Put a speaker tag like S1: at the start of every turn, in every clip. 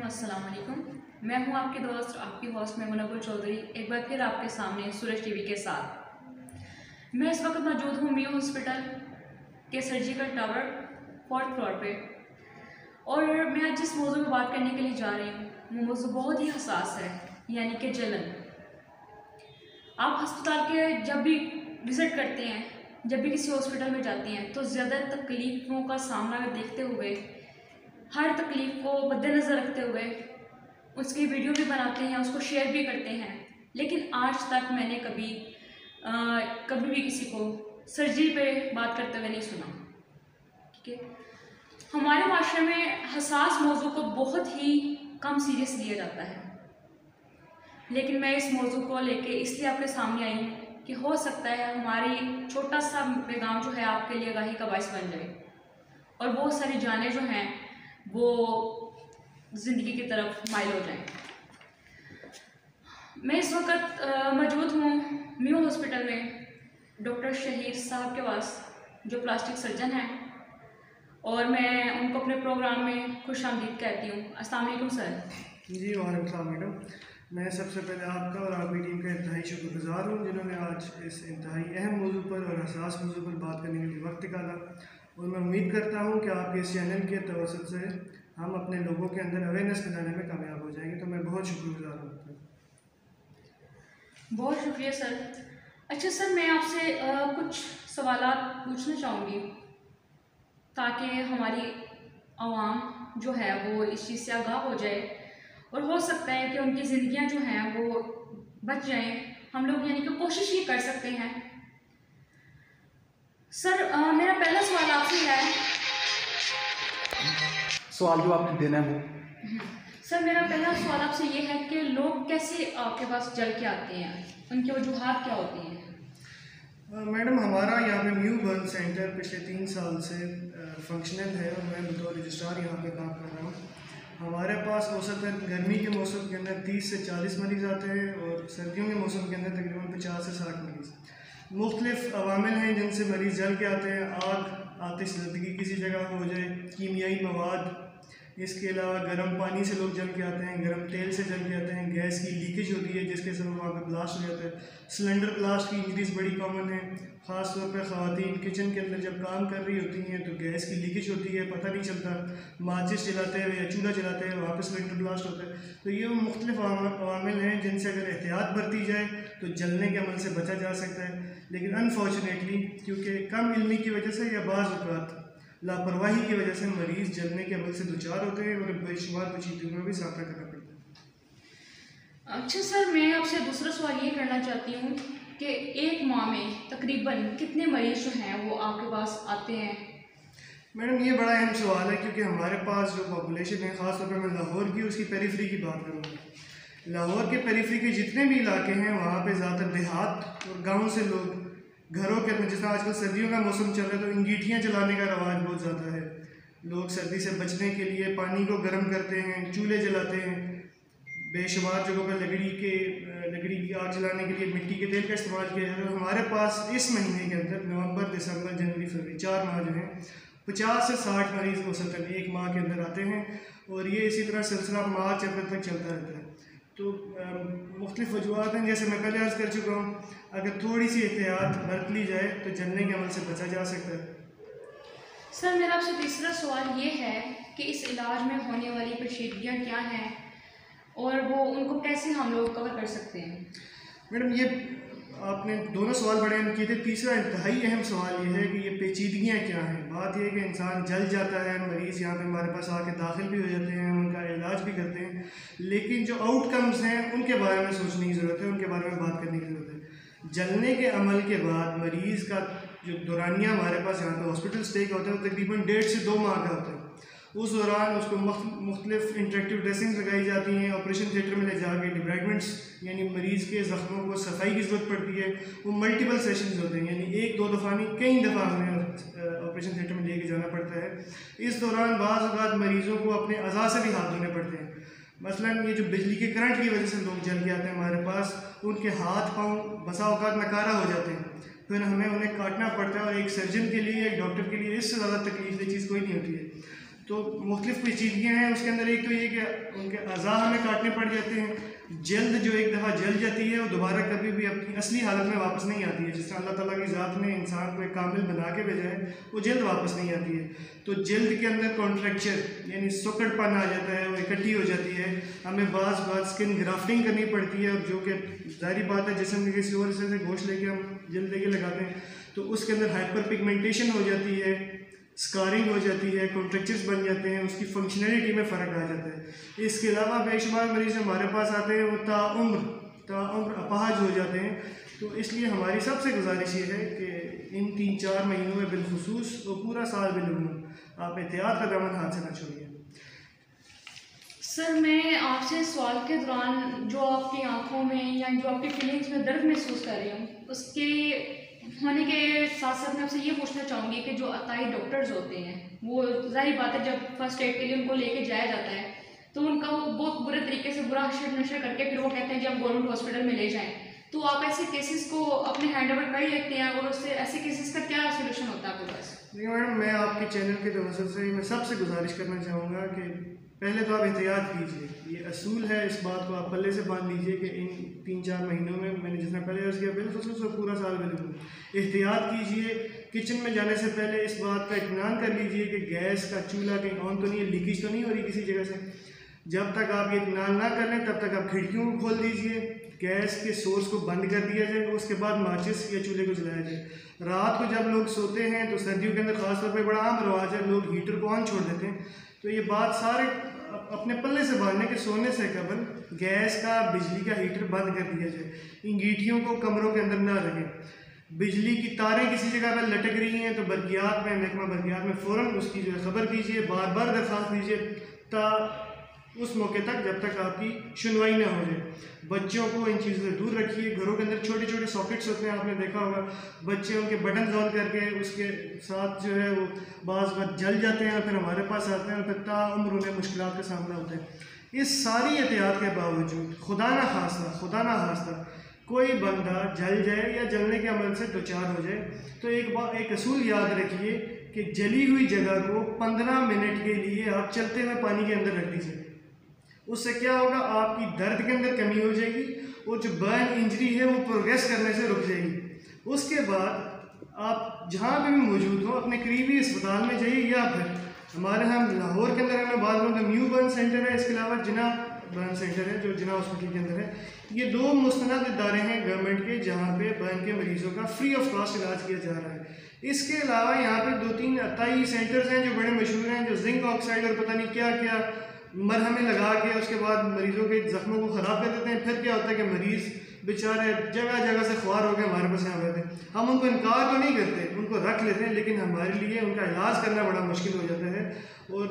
S1: अस्सलाम वालेकुम। मैं हूं आपके दोस्त आपकी होस्ट मेमुना चौधरी, एक बार फिर आपके सामने सूरज टीवी के साथ। मैं इस वक्त मौजूद हूं मियो हॉस्पिटल के सर्जिकल टावर 4th फ्लोर पे, और मैं आज जिस मौजू पर बात करने के लिए जा रही हूँ वो मौजू बहुत ही हसास है, यानी कि जलन। आप अस्पताल के जब भी विज़िट करते हैं, जब भी किसी हॉस्पिटल में जाते हैं, तो ज़्यादा तकलीफ़ों का सामना देखते हुए, हर तकलीफ़ को मद्देनज़र रखते हुए उसकी वीडियो भी बनाते हैं, उसको शेयर भी करते हैं। लेकिन आज तक मैंने कभी भी किसी को सर्जरी पे बात करते हुए नहीं सुना। ठीक है, हमारे माशरे में हसास मौजू को बहुत ही कम सीरियस लिया जाता है, लेकिन मैं इस मौजू को लेके इसलिए आपके सामने आई हूँ कि हो सकता है हमारी छोटा सा पैगाम जो है आपके लिए आगाही का बायस बन जाए और बहुत सारी जानें जो हैं वो ज़िंदगी की तरफ माइल हो जाएं। मैं इस वक्त मौजूद हूँ मियो हॉस्पिटल में डॉक्टर शहीद साहब के पास, जो प्लास्टिक सर्जन हैं, और मैं उनको अपने प्रोग्राम में खुश आमदीद कहती हूँ। अस्सलाम वालेकुम सर।
S2: जी वालेकुम सलाम मैडम। मैं सबसे पहले आपका और आपकी टीम का इंतहाई शुक्रगुजार हूँ जिन्होंने आज इस इंतहाई अहम मौजू पर और हसास मौजू पर बात करने के लिए वक्त निकाला, और मैं उम्मीद करता हूँ कि आपके इस चैनल के तवसत से हम अपने लोगों के अंदर अवेयरनेस फैलाने में कामयाब हो जाएंगे। तो मैं बहुत शुक्रगुजार हूँ आपका।
S1: बहुत शुक्रिया सर। अच्छा सर, मैं आपसे कुछ सवालात पूछना चाहूँगी ताकि हमारी आवाम जो है वो इस चीज़ से आगाह हो जाए और हो सकता है कि उनकी ज़िंदगियाँ जो हैं वो बच जाएं। हम लोग यानी कि कोशिश ये कर सकते हैं। सर, मेरा पहला सवाल आपसे है।
S2: सवाल जो आपने देना है वो?
S1: सर, मेरा पहला सवाल आपसे ये है कि लोग कैसे आपके पास जल के आते हैं, उनकी वजूहात क्या होती हैं?
S2: मैडम, हमारा यहाँ पे म्यू बर्न सेंटर पिछले 3 साल से फंक्शनल है और मैं बतौर रजिस्ट्रार यहाँ पे काम कर रहा हूँ। हमारे पास औसतन गर्मी के मौसम के अंदर 30 से 40 मरीज़ आते हैं और सर्दियों के मौसम के अंदर तकरीबन 50 से 60 मरीज़। मुख्तलिफ अवामिल हैं जिनसे मरीज़ जल के आते हैं। आग, आतिशज़दगी किसी जगह हो जाए, कीमियाई मवाद, इसके अलावा गर्म पानी से लोग जल के आते हैं, गर्म तेल से जल के आते हैं, गैस की लीकेज होती है जिसके सबब वहाँ पे ब्लास्ट हो जाता है। सिलेंडर ब्लास्ट की इंजरीज बड़ी कॉमन है, ख़ास तौर पर ख़वातीन किचन के अंदर जब काम कर रही होती हैं तो गैस की लीकेज होती है, पता नहीं चलता, माचिस जलाते हैं या चूल्हा जलाते हैं, वहाँ पर सिलेंडर ब्लास्ट होता है। तो ये मुख्तलिफ अवामिल हैं जिनसे अगर एहतियात बरती जाए तो जलने के अमल से बचा जा सकता है। लेकिन अनफॉर्चुनेटली क्योंकि कम इल्मी की वजह से या बाज़ औक़ात लापरवाही की वजह से मरीज़ जलने के अमल से दुचार होते हैं और बेशुमार पेचीदगियों का भी सामना करना पड़ता है।
S1: अच्छा सर, मैं आपसे दूसरा सवाल ये करना चाहती हूँ कि एक माह में तकरीबन कितने मरीज़ जो हैं वो आपके पास आते हैं?
S2: मैडम, ये बड़ा अहम सवाल है क्योंकि हमारे पास जो पॉपुलेशन है, ख़ास तौर पर मैं लाहौर की उसकी पेरिफेरी की बात करूँगा। लाहौर के पेरिफेरी के जितने भी इलाके हैं वहाँ पे ज़्यादातर देहात और गाँव से लोग घरों के अंदर, जिस तरह आजकल सर्दियों का मौसम चल रहा है तो अंगीठियाँ जलाने का रवाज बहुत ज़्यादा है। लोग सर्दी से बचने के लिए पानी को गर्म करते हैं, चूल्हे जलाते हैं, बेशुमार जगहों पर लकड़ी की आग जलाने के लिए मिट्टी के तेल का इस्तेमाल किया जाता है। हमारे पास इस महीने के अंदर नवंबर, दिसंबर, जनवरी, फरवरी 4 माह जो हैं 50 से 60 मरीज़ औसतन एक माह के अंदर आते हैं, और ये इसी तरह सिलसिला मार्च अप्रैल तक चलता रहता है। तो मुख्तलिफ वजूहात हैं, जैसे मैं पहले अर्ज़ कर चुका हूँ, अगर थोड़ी सी एहतियात बरत ली जाए तो जलने के अमल से बचा जा सकता है।
S1: सर, मेरा आपसे तीसरा सवाल ये है कि इस इलाज में होने वाली पेचीदगियाँ क्या हैं और वो उनको कैसे हम लोग कवर कर सकते हैं?
S2: मैडम, ये आपने दोनों सवाल बड़े अहम किए थे। तीसरा इंतहाई अहम सवाल ये है कि ये पेचीदगियाँ क्या हैं। बात यह है कि इंसान जल जाता है, मरीज़ यहाँ पे हमारे पास आके दाखिल भी हो जाते हैं, उनका इलाज भी करते हैं, लेकिन जो आउटकम्स हैं उनके बारे में सोचने की ज़रूरत है, उनके बारे में बात करने की ज़रूरत है। जलने के अमल के बाद मरीज़ का जो दौरानिया हमारे पास यहाँ पे हॉस्पिटल स्टे का होता है वो तकरीबन 1.5 से 2 माह का होता है। उस दौरान उसको मुख्तलिफ इंटरेक्टिव ड्रेसिंग लगाई जाती हैं, ऑपरेशन थिएटर में ले जाके डिब्राइडमेंट्स यानी मरीज़ के ज़ख्मों को सफाई की ज़रूरत पड़ती है। वो मल्टीपल सेशंस होते हैं, यानी 1-2 दफ़ा नहीं, कई दफ़ा हमें ऑपरेशन थिएटर में लेके जाना पड़ता है। इस दौरान बाज़ औक़ात मरीज़ों को अपने अज़ा से भी हाथ धोने पड़ते हैं। मसलन ये जो बिजली के करंट की वजह से लोग जल के आते हैं हमारे पास, उनके हाथ पाँव बसा औक़ात नकारा हो जाते हैं, फिर हमें उन्हें काटना पड़ता है, और एक सर्जन के लिए, एक डॉक्टर के लिए इससे ज़्यादा तकलीफ ये चीज़ कोई नहीं होती है। तो मुख्तलिफ पेचीदगियाँ हैं उसके अंदर। एक तो ये कि उनके अज़ा हमें काटने पड़ जाते हैं, जल्द जो एक दफ़ा जल जाती है वो दोबारा कभी भी अपनी असली हालत में वापस नहीं आती है। जिस तरह अल्लाह ताला की ज़ात ने इंसान को एक कामिल बना के भेजा है, वो जल्द वापस नहीं आती है। तो जल्द के अंदर कॉन्ट्रैक्चर यानी सुकड़पन आ जाता है, वो इकट्ठी हो जाती है। हमें बार स्किन ग्राफ्टिंग करनी पड़ती है, और जो कि ज़ाहिर बात है जिस्म के किसी और हिस्से से गोश्त लेके हम जल्द लेके लगाते हैं तो उसके अंदर हाइपर पिगमेंटेशन हो जाती है, स्कारिंग हो जाती है, कॉन्ट्रैक्चर्स बन जाते हैं, उसकी फंक्शनैलिटी में फ़र्क आ जाता है। इसके अलावा बेशुमार मरीज़ हमारे पास आते हैं वो ताउम्र अपाहज हो जाते हैं। तो इसलिए हमारी सबसे गुजारिश ये है कि इन 3-4 महीनों में बिलखुसूस और पूरा साल बिलूम आप एहतियात का दामन हाथ से न छोड़िए।
S1: सर, मैं आपसे सवाल के दौरान जो आपकी आंखों में या जो आपकी फीलिंग्स में दर्द महसूस कर रही हूँ, उसके होने के साथ साथ मैं आपसे ये पूछना चाहूँगी कि जो अताई डॉक्टर्स होते हैं, वो ज़ाहिर बात है जब फर्स्ट एड के लिए उनको लेके जाया जाता है तो उनका वो बहुत बुरे तरीके से बुरा हशर नशर करके फिर वो कहते हैं कि आप गवर्नमेंट हॉस्पिटल में ले जाएँ। तो आप ऐसे केसेस को अपने हैंड ओवर कर लेते हैं, और उससे ऐसे केसेस का क्या सोल्यूशन होता है आपके पास?
S2: देखिए मैडम, मैं आपके चैनल के तवज्जुह से मैं सबसे गुजारिश करना चाहूँगा कि पहले तो आप एहतियात कीजिए। ये असूल है, इस बात को आप पल्ले से बांध लीजिए कि इन 3-4 महीनों में मैंने जितना पहले अर्ज़ किया बिल्कुल पूरा साल बिल्कुल एहतियात कीजिए। किचन में जाने से पहले इस बात का इत्मीनान कर लीजिए कि गैस का चूल्हा कहीं ऑन तो नहीं है, लीकेज तो नहीं हो रही किसी जगह से। जब तक आप ये इत्मीनान ना कर लें तब तक आप खिड़कियों को खोल दीजिए, गैस के सोर्स को बंद कर दिया जाए, उसके बाद माचिस या चूल्हे को जलाया जाए। रात को जब लोग सोते हैं तो सर्दियों के अंदर ख़ासतौर पर बड़ा आम रवाज है, लोग हीटर को ऑन छोड़ देते हैं। तो ये बात सारे अपने पल्ले से बांधने के सोने से कबल गैस का बिजली का हीटर बंद कर दिया जाए। इंगीठियों को कमरों के अंदर ना रखें। बिजली की तारें किसी जगह पर लटक रही हैं तो बरकियात में, महकमा बरकियात में फ़ौरन उसकी जो है ख़बर कीजिए, बार बार दरख्वास्त दीजिए ता उस मौके तक जब तक आपकी सुनवाई ना हो जाए। बच्चों को इन चीज़ों से दूर रखिए। घरों के अंदर छोटे छोटे सॉकेट्स होते हैं, आपने देखा होगा, बच्चे उनके बटन ऑन करके उसके साथ जो है वो बाज़ बात जल जाते हैं, फिर हमारे पास आते हैं और फिर ताउम्र उन्हें मुश्किलात का सामना होता है। इस सारी एहतियात के बावजूद खुदा ना खास्ता कोई बंदा जल जाए या जलने के अमल से दो-चार हो जाए तो एक असूल याद रखिए कि जली हुई जगह को 15 मिनट के लिए आप चलते हुए पानी के अंदर रख दीजिए। उससे क्या होगा, आपकी दर्द के अंदर कमी हो जाएगी और जो बर्न इंजरी है वो प्रोग्रेस करने से रुक जाएगी। उसके बाद आप जहाँ पे भी मौजूद हो अपने करीबी अस्पताल में जाइए, या फिर हमारे यहाँ लाहौर के अंदर मैं बात करूँ तो न्यू बर्न सेंटर है, इसके अलावा जिना बर्न सेंटर है जो जिना हॉस्पिटल के अंदर है। ये 2 मुस्तनद इदारे हैं गवर्नमेंट के जहाँ पे बर्न के मरीज़ों का फ्री ऑफ कॉस्ट इलाज किया जा रहा है। इसके अलावा यहाँ पे 2-3 अताई सेंटर्स हैं जो बड़े मशहूर हैं, जो जिंक ऑक्साइड और पता नहीं क्या क्या मरहमें लगा के उसके बाद मरीज़ों के ज़ख्मों को ख़राब कर देते हैं। फिर क्या होता है कि मरीज़ बेचारे जगह जगह से ख्वार हो गए हमारे पास यहाँ रहते हैं। हम उनको इनकार तो नहीं करते, उनको रख लेते हैं, लेकिन हमारे लिए उनका इलाज करना बड़ा मुश्किल हो जाता है। और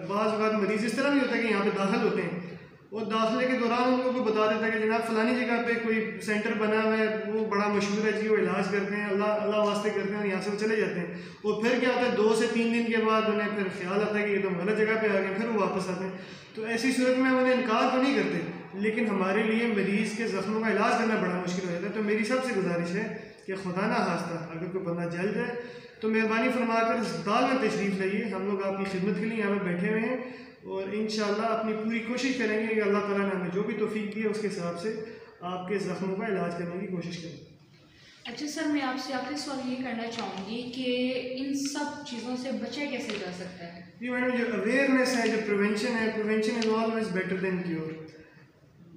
S2: बाज़ औक़ात मरीज़ इस तरह भी होता है कि यहाँ पे दाखिल होते हैं और दाखिले के दौरान उनको कोई बता देता है कि जनाब फ़लानी जगह पे कोई सेंटर बना हुआ है, वो बड़ा मशहूर है जी, वो इलाज करते हैं, अल्लाह वास्ते करते हैं, और यहाँ से वो चले जाते हैं। और फिर क्या होता है, 2 से 3 दिन के बाद उन्हें फिर ख्याल आता है कि ये तो गलत जगह पे आ गए, फिर वो वापस आते हैं। तो ऐसी सूरत में उन्हें इनकार तो नहीं करते, लेकिन हमारे लिए मरीज़ के ज़ख्मों का इलाज करना बड़ा मुश्किल हो जाता है। तो मेरी सबसे गुजारिश है कि खुदा ना खास्ता अगर कोई बंदा जल जाए तो मेहरबानी फरमाकर अस्पताल में तशरीफ़ लाइए। हम लोग आपकी खिदमत के लिए यहाँ पर बैठे हुए हैं और इंशाअल्लाह अपनी पूरी कोशिश करेंगे कि अल्लाह ताला ने हमें जो भी तौफीक दी है उसके हिसाब से आपके ज़ख्मों का इलाज करने की कोशिश करें।
S1: अच्छा सर, मैं आपसे आखिरी सवाल ये करना चाहूँगी कि इन सब चीज़ों से बचा कैसे जा सकता है?
S2: जी मैडम, जो अवेयरनेस है, जो प्रिवेंशन है, prevention is always better than cure.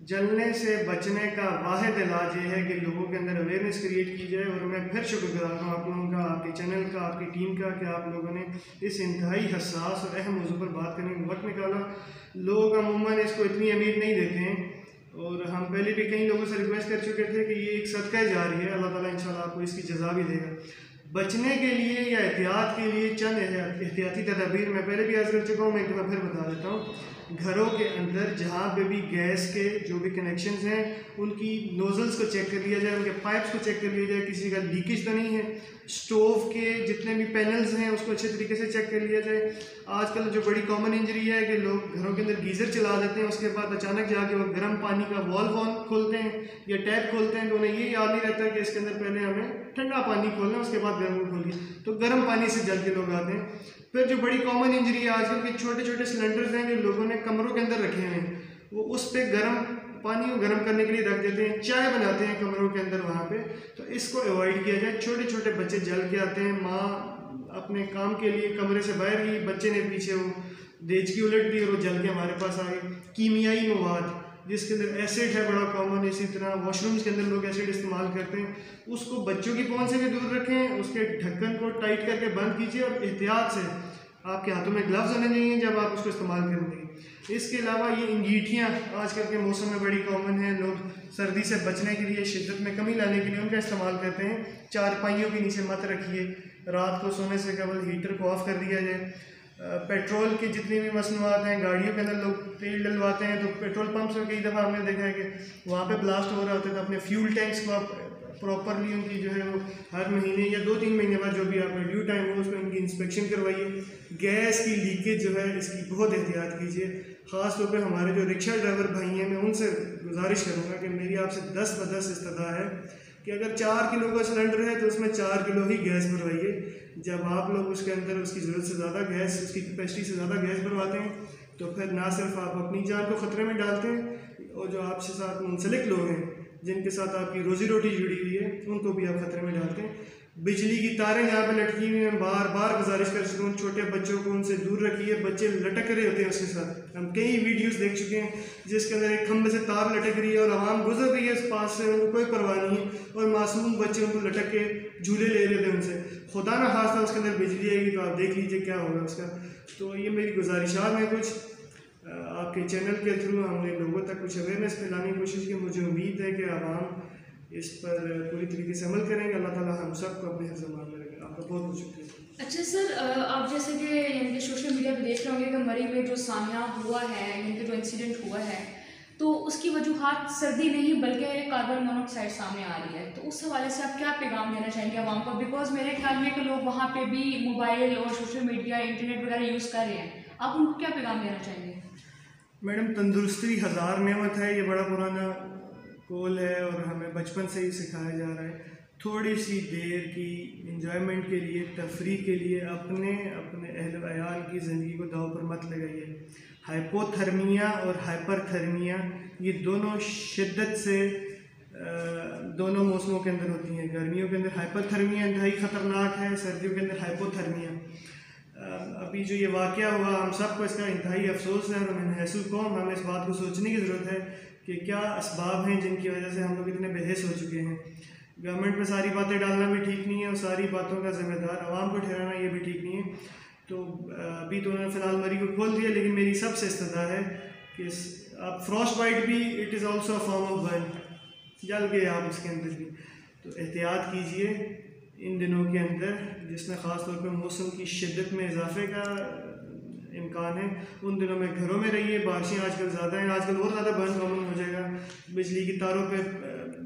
S2: जलने से बचने का वाहिद इलाज ये है कि लोगों के अंदर अवेयरनेस क्रिएट की जाए। और मैं फिर शुक्रगुजार हूँ आप लोगों का, आपके चैनल का, आपकी टीम का कि आप लोगों ने इस इंतहाई हसास और अहम मौजू पर बात करने का वक्त निकाला। लोग अमूमन इसको इतनी अहमियत नहीं देते हैं और हम पहले भी कई लोगों से रिक्वेस्ट कर चुके थे कि ये एक सदका जारी है, अल्लाह ताला इंशाल्लाह आपको इसकी जज़ा भी देगा। बचने के लिए या एहतियात के लिए चंद एहतियाती तदाबीर मैं पहले भी अर्ज़ कर चुका हूँ, मैं एक दफ़ा फिर बता देता हूँ। घरों के अंदर जहाँ पे भी गैस के जो भी कनेक्शंस हैं उनकी नोज़ल्स को चेक कर लिया जाए, उनके पाइप्स को चेक कर लिया जाए, किसी का लीकेज तो नहीं है। स्टोव के जितने भी पैनल्स हैं उसको अच्छे तरीके से चेक कर लिया जाए। आजकल जो बड़ी कॉमन इंजरी है कि लोग घरों के अंदर गीज़र चला देते हैं, उसके बाद अचानक जाके वो गर्म पानी का वॉल्व खोलते हैं या टैप खोलते हैं, तो उन्हें ये याद नहीं रहता कि इसके अंदर पहले हमें ठंडा पानी खोलना, उसके बाद गर्म को खोलिए, तो गर्म पानी से जल के लोग आते हैं। फिर जो बड़ी कॉमन इंजरी है आजकल के, छोटे छोटे सिलेंडर्स हैं जो लोगों ने कमरों के अंदर रखे हैं, वो उस पर गर्म पानी को गर्म करने के लिए रख देते हैं, चाय बनाते हैं कमरों के अंदर वहाँ पे। तो इसको अवॉइड किया जाए। छोटे छोटे बच्चे जल के आते हैं, माँ अपने काम के लिए कमरे से बाहर गई, बच्चे ने पीछे वो देचकी उलट दी और वो जल के हमारे पास आ गए। कीमियाई मवाद जिसके अंदर एसिड है बड़ा कॉमन, इसी तरह वॉशरूम्स के अंदर लोग एसिड इस्तेमाल करते हैं, उसको बच्चों की पहुँच से भी दूर रखें, उसके ढक्कन को टाइट करके बंद कीजिए और एहतियात से आपके हाथों में ग्लव्स होने चाहिए जब आप उसको इस्तेमाल करेंगे। इसके अलावा ये अंगीठियाँ आजकल के मौसम में बड़ी कॉमन हैं, लोग सर्दी से बचने के लिए, शिद्दत में कमी लाने के लिए उनका इस्तेमाल करते हैं। चारपाइयों के नीचे मत रखिए, रात को सोने से कबल हीटर को ऑफ कर दिया जाए। पेट्रोल की जितनी भी मसनूआत हैं, गाड़ियों के अंदर लोग तेल डलवाते हैं, तो पेट्रोल पंप्स में कई दफ़ा हमने देखा है कि वहाँ पे ब्लास्ट हो रहा होता है, तो अपने फ्यूल टैंक्स को आप प्रॉपरली उनकी जो है वो हर महीने या 2-3 महीने बाद जो भी आपका ड्यू टाइम हो उसमें उनकी इंस्पेक्शन करवाइए। गैस की लीकेज जो है इसकी बहुत एहतियात कीजिए। ख़ास तौर पे हमारे जो रिक्शा ड्राइवर भाई हैं, मैं उनसे गुजारिश करूँगा कि मेरी आपसे 10/10 इस्तदा है कि अगर 4 किलो का सिलेंडर है तो उसमें 4 किलो ही गैस भरवाइए। जब आप लोग उसके अंदर उसकी ज़रूरत से ज़्यादा गैस, उसकी कैपेसिटी से ज़्यादा गैस भरवाते हैं तो फिर ना सिर्फ आप अपनी जान को ख़तरे में डालते हैं और जो आपसे साथ मुंसलिक लोग हैं जिनके साथ आपकी रोज़ी रोटी जुड़ी हुई है उनको भी आप ख़तरे में डालते हैं। बिजली की तारें यहाँ पे लटकी हुई हैं, बार बार गुजारिश कर चुका हूँ, छोटे बच्चों को उनसे दूर रखिए, बच्चे लटक रहे होते हैं उसके साथ। हम कई वीडियोस देख चुके हैं जिसके अंदर एक खंभे से तार लटक रही है और आवाम गुजर रही है उस पास से, उनको कोई परवाह नहीं है और मासूम बच्चे उनको लटक के झूले ले रहे थे उनसे। खुदा ना खास्ता उसके अंदर बिजली आएगी तो आप देख लीजिए क्या होगा उसका। तो ये मेरी गुजारिशात हैं कुछ आपके चैनल के थ्रू हमने लोगों तक कुछ अवेयरनेस फैलाने की कोशिश की। मुझे उम्मीद है कि आवाम इस पर पूरी तरीके से अमल करेंगे। अल्लाह ताला हम सबको अपने हिफ्ज़-ए-मान में रखें। आपका बहुत बहुत शुक्रिया।
S1: अच्छा सर, आप जैसे कि यानी कि सोशल मीडिया पे देख रहे होंगे कि मरी में जो सामया हुआ है, यानी कि जो इंसिडेंट हुआ है, तो उसकी वजूहात सर्दी नहीं बल्कि कार्बन मोनोऑक्साइड सामने आ रही है। तो उस हवाले से आप क्या पैगाम देना चाहेंगे आवाम को? बिकॉज मेरे ख्याल में कि लोग वहाँ पे भी मोबाइल और सोशल मीडिया, इंटरनेट वगैरह यूज़ कर रहे हैं, आप उनको क्या पैगाम देना चाहेंगे?
S2: मैडम, तंदुरुस्ती हज़ार नेमत है, ये बड़ा पुराना कौल है और हमें बचपन से ही सिखाया जा रहा है। थोड़ी सी देर की इंजॉयमेंट के लिए, तफरीह के लिए अपने अहल वयाल की ज़िंदगी को दाव पर मत लगाइए। हाइपोथर्मिया और हाइपरथर्मिया ये दोनों शिद्दत से दोनों मौसमों के अंदर होती हैं। गर्मियों के अंदर हाइपरथर्मिया इंतहाई ख़तरनाक है, सर्दियों के अंदर हाइपोथर्मिया। अभी जो ये वाक़या हुआ, हम सबको इसका इंतहाई अफसोस है और महसूस कौम हमें इस बात को सोचने की ज़रूरत है कि क्या असबाब हैं जिनकी वजह से हम लोग इतने बेहस हो चुके हैं। गवर्नमेंट पे सारी बातें डालना भी ठीक नहीं है और सारी बातों का ज़िम्मेदार आवाम को ठहराना ये भी ठीक नहीं है। तो अभी तो उन्होंने फ़िलहाल मरी को खोल दिया, लेकिन मेरी सबसे इस्तदा है कि आप फ्रॉस्ट बाइट भी it is also a form of burn, जल गए आप उसके अंदर भी। तो एहतियात कीजिए इन दिनों के अंदर जिसमें ख़ास तौर पर मौसम की शिद्दत में इजाफे का इम्कान है। उन दिनों में घरों में रहिए। बारिशें आजकल ज़्यादा हैं, आजकल और ज़्यादा बर्न कॉमन हो जाएगा। बिजली की तारों पे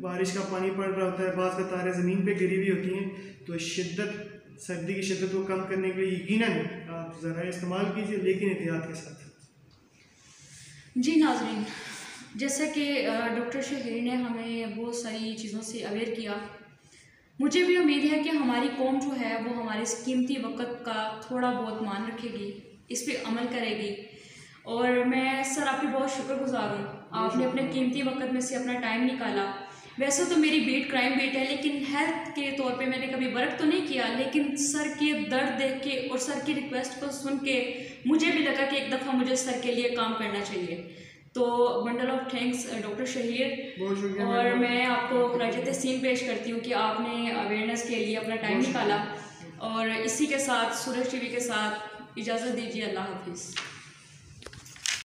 S2: बारिश का पानी पड़ रहा होता है, बाज़ का तारें ज़मीन पे गिरी हुई होती हैं। तो शिद्दत, सर्दी की शिद्दत को कम करने के लिए यकीनन आप ज़रा इस्तेमाल कीजिए, लेकिन एहतियात के साथ।
S1: जी नाज़रीन, जैसा कि डॉक्टर शहीर ने हमें बहुत सारी चीज़ों से अवेयर किया, मुझे भी उम्मीद है कि हमारी कौम जो है वो हमारे इस कीमती वक़्त का थोड़ा बहुत मान रखेगी, इस पर अमल करेगी। और मैं सर आपकी बहुत शुक्रगुजार हूँ, आपने अपने कीमती वक़्त में से अपना टाइम निकाला। वैसे तो मेरी बीट क्राइम बीट है, लेकिन हेल्थ के तौर पे मैंने कभी वर्क तो नहीं किया, लेकिन सर के दर्द देख के और सर की रिक्वेस्ट को सुन के मुझे भी लगा कि एक दफ़ा मुझे सर के लिए काम करना चाहिए। तो bundle of thanks doctor Shaheer, और मैं आपको खराज तहसीन पेश करती हूँ कि आपने अवेयरनेस के लिए अपना टाइम निकाला। और इसी के साथ सूरज टीवी के साथ इजाज़त दीजिए। अल्लाह हाफिज़।